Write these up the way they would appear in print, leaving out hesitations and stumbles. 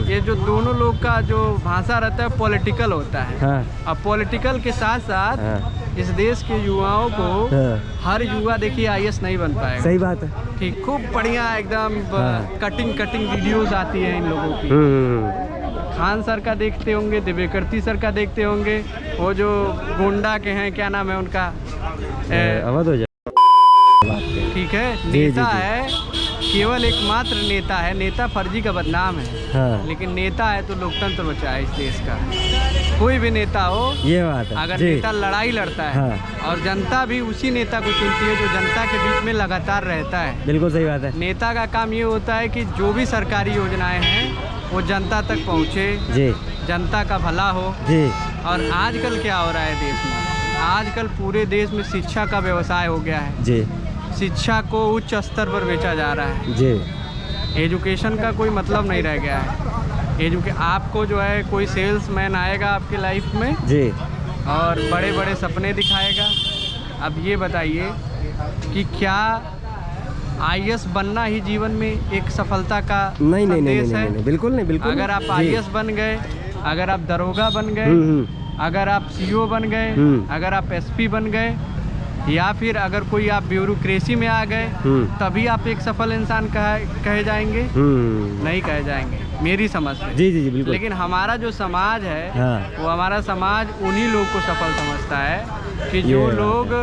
ये जो दोनों लोग का जो भाषा रहता है पॉलिटिकल होता है। हाँ। अब पॉलिटिकल के साथ साथ इस देश के युवाओं को हर युवा देखिए IAS नहीं बन पाएगा। सही बात है। ठीक, खूब बढ़िया एकदम कटिंग वीडियोस आती है इन लोगों की। खान सर का देखते होंगे, दिव्यकीर्ति सर का देखते होंगे, वो जो गोंडा के हैं, क्या नाम है उनका, अवध हो जाए। ठीक है, नेता है, केवल एकमात्र नेता है। नेता फर्जी का बदनाम है। हाँ। लेकिन नेता है तो लोकतंत्र बचाए इस देश का। कोई भी नेता हो, ये बात है। अगर नेता लड़ाई लड़ता है और जनता भी उसी नेता को चुनती है जो जनता के बीच में लगातार रहता है। बिल्कुल सही बात है। नेता का काम ये होता है कि जो भी सरकारी योजनाएं हैं वो जनता तक पहुँचे जी, जनता का भला हो जी। और आजकल क्या हो रहा है देश में, आजकल पूरे देश में शिक्षा का व्यवसाय हो गया है जी। शिक्षा को उच्च स्तर पर बेचा जा रहा है जी। एजुकेशन का कोई मतलब नहीं रह गया है। आपको जो है कोई सेल्समैन आएगा आपके लाइफ में जी और बड़े बड़े सपने दिखाएगा। अब ये बताइए कि क्या IAS बनना ही जीवन में एक सफलता का नहीं, संदेश है? बिल्कुल नहीं, बिल्कुल। अगर आप IAS बन गए, अगर आप दरोगा बन गए, अगर आप CO बन गए, अगर आप SP बन गए, या फिर अगर कोई आप ब्यूरोक्रेसी में आ गए, तभी आप एक सफल इंसान कहे जाएंगे? नहीं कहे जाएंगे मेरी समझ से। जी जी जी, बिल्कुल। लेकिन हमारा जो समाज है वो हमारा समाज उन्हीं लोग को सफल समझता है कि जो लोग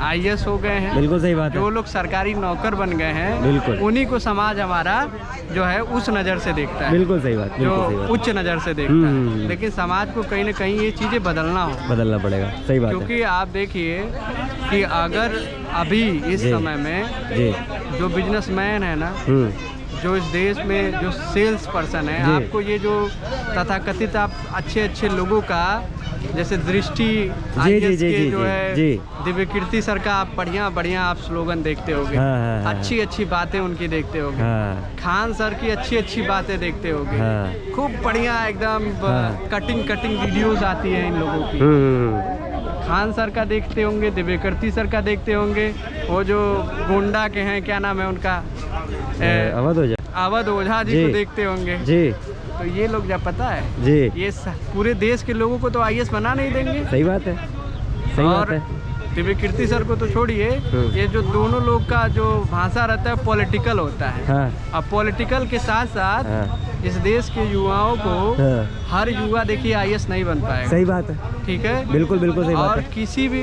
IAS हो गए हैं, बिल्कुल सही बात है, जो लोग सरकारी नौकर बन गए हैं, बिल्कुल उन्हीं को समाज हमारा जो है उस नज़र से देखता है। बिल्कुल सही बात, जो उच्च नज़र से देखता है। लेकिन समाज को कहीं ना कहीं ये चीज़ें बदलना पड़ेगा। सही बात है। क्योंकि आप देखिए कि अगर अभी इस समय में जो बिजनेसमैन है ना, जो इस देश में जो सेल्स पर्सन है, आपको ये जो तथाकथित आप अच्छे लोगों का जैसे दृष्टि IAS के जो है दिव्यकीर्ति सर का आप बढ़िया आप स्लोगन देखते होगे, अच्छी बातें उनकी देखते होगे, खान सर की अच्छी बातें देखते होगे, खूब बढ़िया एकदम कटिंग वीडियोस आती है इन लोगों की। खान सर का देखते होंगे, दिव्यकीर्ति सर का देखते होंगे, वो जो गोंडा के हैं, क्या नाम है उनका, अवध ओझा जी को देखते होंगे जी। तो ये लोग जब पता है जी, ये पूरे देश के लोगों को तो IAS बना नहीं देंगे। सही बात है, सही बात है। दिव्यकीर्ति सर को तो छोड़िए, ये जो दोनों लोग का जो भाषा रहता है पॉलिटिकल होता है। अब पॉलिटिकल के साथ साथ इस देश के युवाओं को हर युवा देखिए IAS नहीं बन पाएगा। सही बात है। ठीक है, बिल्कुल सही बात है। और किसी भी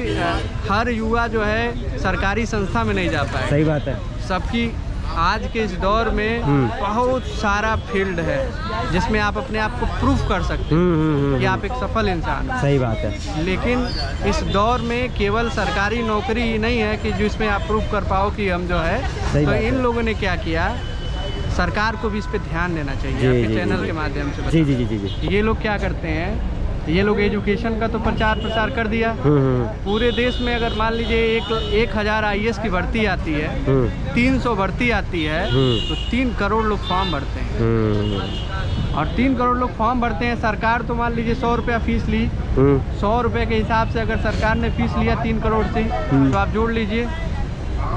हर युवा जो है सरकारी संस्था में नहीं जा पाएगा। सही बात है। सबकी आज के इस दौर में बहुत सारा फील्ड है जिसमें आप अपने आप को प्रूफ कर सकते हैं कि आप एक सफल इंसान हैं। सही बात है। लेकिन इस दौर में केवल सरकारी नौकरी ही नहीं है कि जिसमें आप प्रूफ कर पाओ कि हम जो है। तो इन लोगों ने क्या किया, सरकार को भी इस पे ध्यान देना चाहिए आपके चैनल के माध्यम से। जी। ये लोग क्या करते हैं, ये लोग एजुकेशन का तो प्रचार प्रसार कर दिया। पूरे देश में अगर मान लीजिए 1000 IAS की भर्ती आती है, 300 भर्ती आती है, तो 3 करोड़ लोग फॉर्म भरते हैं। और 3 करोड़ लोग फॉर्म भरते हैं। सरकार तो मान लीजिए 100 रुपया फीस ली, 100 रुपये के हिसाब से अगर सरकार ने फीस लिया 3 करोड़ से, तो आप जोड़ लीजिए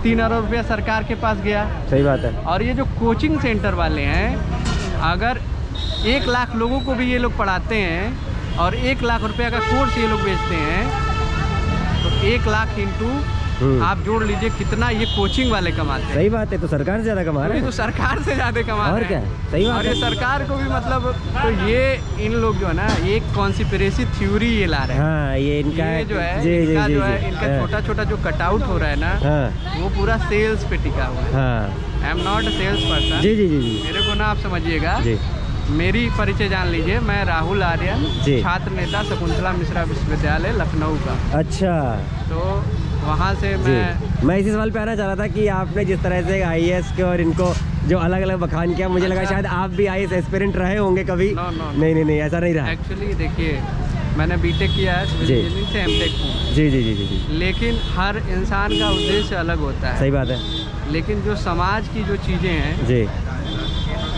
3 अरब रुपया सरकार के पास गया। सही बात है। और ये जो कोचिंग सेंटर वाले हैं, अगर 1 लाख लोगों को भी ये लोग पढ़ाते हैं और 1 लाख रुपया का कोर्स ये लोग बेचते हैं, तो 1 लाख इंटू आप जोड़ लीजिए कितना ये कोचिंग वाले कमाते हैं। सही बात है। तो सरकार से ज़्यादा कमा रहे हैं। तो सरकार से ज़्यादा कमा रहे हैं। और क्या, सही बात और ये सरकार को भी मतलब, तो ये इन लोग जो है ना, ये एक कॉन्स्पिरेसी थ्योरी ये ला रहे हैं। ये इनका जो है इनका छोटा जो कटआउट हो रहा है ना, वो पूरा सेल्स पे टिका हुआ है। I am not a sales person. जी। मेरे को ना आप समझिएगा, मेरी परिचय जान लीजिए। मैं राहुल आर्यन, छात्र नेता शकुंतला मिश्रा विश्वविद्यालय लखनऊ का। अच्छा। तो वहाँ से मैं इसी सवाल पे आना चाह रहा था कि आपने जिस तरह से IAS के और इनको जो अलग अलग बखान किया, मुझे लगा शायद आप भी IAS एस्पिरेंट रहे होंगे कभी। नहीं, ऐसा नहीं रहा। एक्चुअली देखिए, मैंने BTech किया है, सिविल इंजीनियरिंग से MTech हूँ। जी। लेकिन हर इंसान का उद्देश्य अलग होता है। सही बात है। लेकिन जो समाज की जो चीज़ें हैं जी,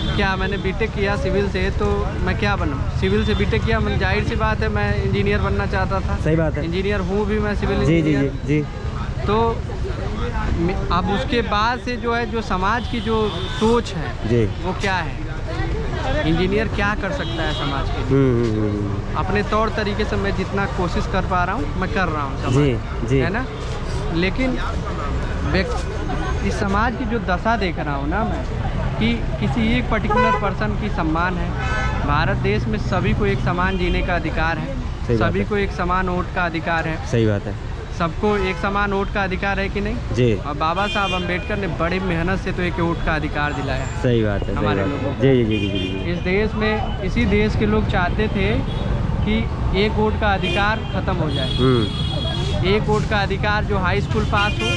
क्या मैंने BTech किया सिविल से, तो मैं क्या बनूँ, सिविल से BTech किया, मैं जाहिर सी बात है मैं इंजीनियर बनना चाहता था। सही बात है। इंजीनियर हूँ भी मैं, सिविल इंजीनियर। जी। तो अब उसके बाद से जो है, जो समाज की जो सोच है जी, वो क्या है इंजीनियर क्या कर सकता है समाज के लिए। अपने तौर तरीके से मैं जितना कोशिश कर पा रहा हूँ मैं कर रहा हूँ जी जी है ना। लेकिन इस समाज की जो दशा देख रहा हूँ ना मैं, कि किसी एक पर्टिकुलर पर्सन की सम्मान है। भारत देश में सभी को एक समान जीने का अधिकार है, सभी को एक समान वोट का अधिकार है। सही बात है। सबको एक समान वोट का अधिकार है कि नहीं जी। और बाबा साहब अम्बेडकर ने बड़ी मेहनत से तो एक वोट का अधिकार दिलाया। सही बात है हमारे लोगों को। जी जी जी जी जी। इस देश में, इसी देश के लोग चाहते थे कि एक वोट का अधिकार खत्म हो जाए। एक वोट का अधिकार जो हाई स्कूल पास हो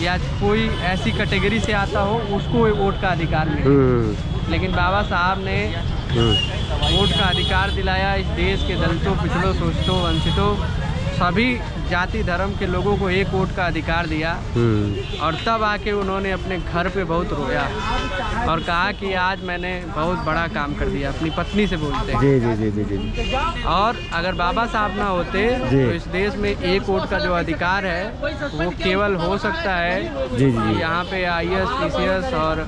या कोई ऐसी कैटेगरी से आता हो उसको वोट का अधिकार मिले। लेकिन बाबा साहब ने वोट का अधिकार दिलाया। इस देश के दलितों, पिछड़ों, शोषितों, वंचितों, सभी जाति धर्म के लोगों को एक वोट का अधिकार दिया। और तब आके उन्होंने अपने घर पे बहुत रोया और कहा कि आज मैंने बहुत बड़ा काम कर दिया। अपनी पत्नी से बोलते हैं। जी जी जी जी जी। और अगर बाबा साहब ना होते तो इस देश में एक वोट का जो अधिकार है वो केवल हो सकता है जी जी यहाँ पे IAS, PCS और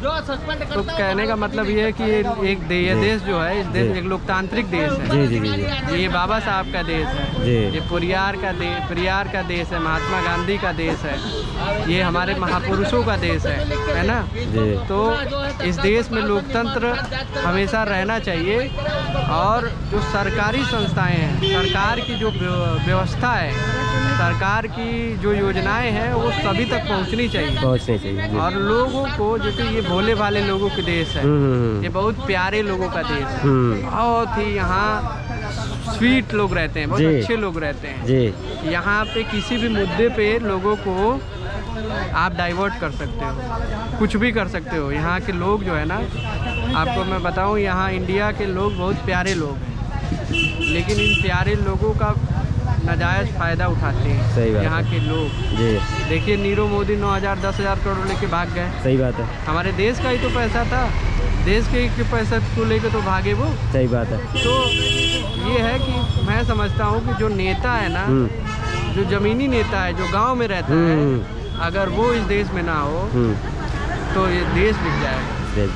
तो कहने का मतलब ये है कि एक ये देश जो है, इस देश एक लोकतांत्रिक देश है। जी जी जी। ये बाबा साहब का देश है। ये पेरियार का देश है, महात्मा गांधी का देश है, ये हमारे महापुरुषों का देश है ना। तो इस देश में लोकतंत्र हमेशा रहना चाहिए। और जो सरकारी संस्थाएं हैं, सरकार की जो व्यवस्था है, सरकार की जो योजनाएं हैं वो सभी तक पहुंचनी चाहिए। और लोगों को, जैसे ये भोले भाले लोगों के देश है, ये बहुत प्यारे लोगों का देश है। बहुत ही यहाँ स्वीट लोग रहते हैं, बहुत अच्छे लोग रहते हैं जी। यहाँ पे किसी भी मुद्दे पे लोगों को आप डाइवर्ट कर सकते हो, कुछ भी कर सकते हो। यहाँ के लोग जो है ना, आपको मैं बताऊँ, यहाँ इंडिया के लोग बहुत प्यारे लोग हैं, लेकिन इन प्यारे लोगों का नाजायज़ फ़ायदा उठाते हैं। सही बात यहाँ के लोग जी। देखिए नीरव मोदी 9,000-10,000 करोड़ लेके भाग गए। सही बात है। हमारे देश का ही तो पैसा था, देश के पैसा को लेके तो भागे वो। सही बात है। तो ये है कि मैं समझता हूँ कि जो नेता है ना, जो ज़मीनी नेता है, जो गांव में रहता है, अगर वो इस देश में ना हो तो ये देश बिक जाएगा।